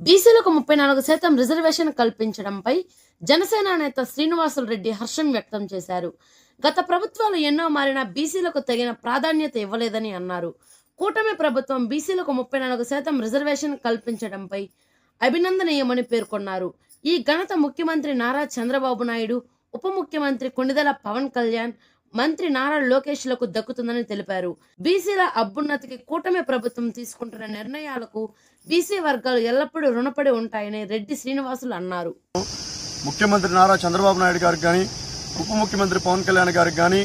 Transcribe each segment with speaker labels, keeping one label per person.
Speaker 1: బీసీలకు 34% రిజర్వేషన్ కల్పించడంపై జనసేన నేత శ్రీనివాసులు రెడ్డి హర్షం వ్యక్తం చేశారు. గత ప్రభుత్వాలు ఎన్నో మారినా బీసీలకు తగిన ప్రాధాన్యత ఇవ్వలేదని అన్నారు. కూటమి ప్రభుత్వం బీసీలకు 34% రిజర్వేషన్ కల్పించడంపై అభినందనీయమని పేర్కొన్నారు. ఈ ఘనత ముఖ్యమంత్రి నారా చంద్రబాబు నాయుడు, ఉప ముఖ్యమంత్రి కొణిదెల పవన్ కళ్యాణ్, మంత్రి నారా లోకేష్లకు దక్కుతుందని తెలిపారు. బీసీల అభ్యున్నతికి కూటమి ప్రభుత్వం తీసుకుంటున్న నిర్ణయాలకు బీసీ వర్గాలు ఎల్లప్పుడూ రుణపడి ఉంటాయని రెడ్డి శ్రీనివాసులు అన్నారు.
Speaker 2: ముఖ్యమంత్రి నారా చంద్రబాబు నాయుడు గారికి కానీ, ఉప ముఖ్యమంత్రి పవన్ కళ్యాణ్ గారికి కానీ,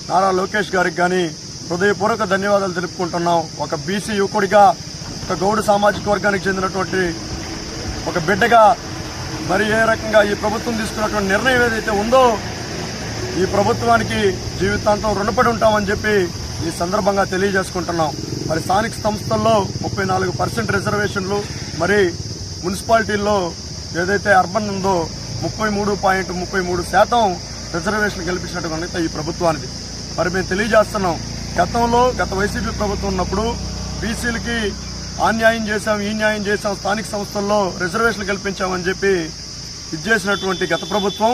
Speaker 2: నారా లోకేష్ గారికి కానీ హృదయపూర్వక ధన్యవాదాలు తెలుపుకుంటున్నాం. ఒక బీసీ యువకుడిగా, ఒక గౌడ సామాజిక వర్గానికి చెందినటువంటి ఒక బిడ్డగా మరి ఏ రకంగా ఈ ప్రభుత్వం తీసుకున్నటువంటి నిర్ణయం ఏదైతే ఉందో ఈ ప్రభుత్వానికి జీవితాంతం రుణపడి ఉంటామని చెప్పి ఈ సందర్భంగా తెలియజేసుకుంటున్నాం. మరి స్థానిక సంస్థల్లో 34% రిజర్వేషన్లు, మరి మున్సిపాలిటీల్లో ఏదైతే అర్బన్ ఉందో 33.33% రిజర్వేషన్ కల్పించినట్టుగా ఈ ప్రభుత్వానికి మరి మేము తెలియజేస్తున్నాం. గత వైసీపీ ప్రభుత్వం ఉన్నప్పుడు బీసీలకి ఆ న్యాయం చేశాం, ఈ న్యాయం చేశాం, స్థానిక సంస్థల్లో రిజర్వేషన్లు కల్పించామని చెప్పి ఇచ్చేసినటువంటి గత ప్రభుత్వం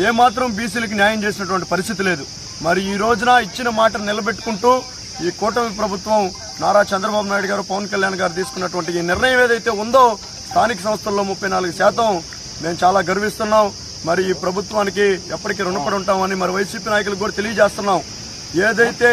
Speaker 2: ఏమాత్రం బీసీలకు న్యాయం చేసినటువంటి పరిస్థితి లేదు. మరి ఈ రోజున ఇచ్చిన మాట నిలబెట్టుకుంటూ ఈ కూటమి ప్రభుత్వం నారా చంద్రబాబు నాయుడు గారు, పవన్ కళ్యాణ్ గారు తీసుకున్నటువంటి ఈ నిర్ణయం ఏదైతే ఉందో స్థానిక సంస్థల్లో 34% మేము చాలా గర్విస్తున్నాం. మరి ఈ ప్రభుత్వానికి ఎప్పటికీ రుణపడి ఉంటామని మరి వైసీపీ నాయకులకు కూడా తెలియజేస్తున్నాం. ఏదైతే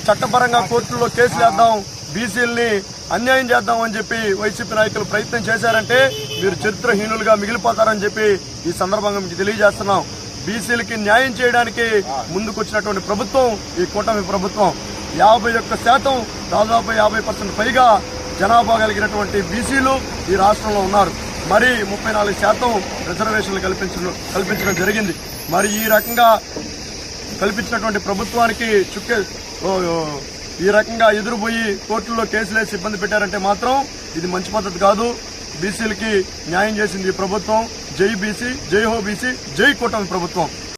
Speaker 2: చట్టపరంగా కోర్టుల్లో కేసులు వేద్దాం, బీసీలని అన్యాయం చేద్దామని చెప్పి వైసీపీ నాయకులు ప్రయత్నం చేశారంటే మీరు చరిత్రహీనులుగా మిగిలిపోతారని చెప్పి ఈ సందర్భంగా మీకు తెలియజేస్తున్నాం. బీసీలకి న్యాయం చేయడానికి ముందుకొచ్చినటువంటి ప్రభుత్వం ఈ కూటమి ప్రభుత్వం. 51%, దాదాపు 50% పైగా జనాభా కలిగినటువంటి బీసీలు ఈ రాష్ట్రంలో ఉన్నారు. మరి 34% రిజర్వేషన్లు కల్పించడం జరిగింది. మరి ఈ రకంగా కల్పించినటువంటి ప్రభుత్వానికి ఈ రకంగా ఎదురుపోయి కోర్టుల్లో కేసులేసి ఇబ్బంది పెట్టారంటే మాత్రం ఇది మంచి పద్ధతి కాదు. బీసీలకి న్యాయం చేసింది ఈ ప్రభుత్వం. జై బీసీ, జై హో బీసీ, జై కూటమి ప్రభుత్వం.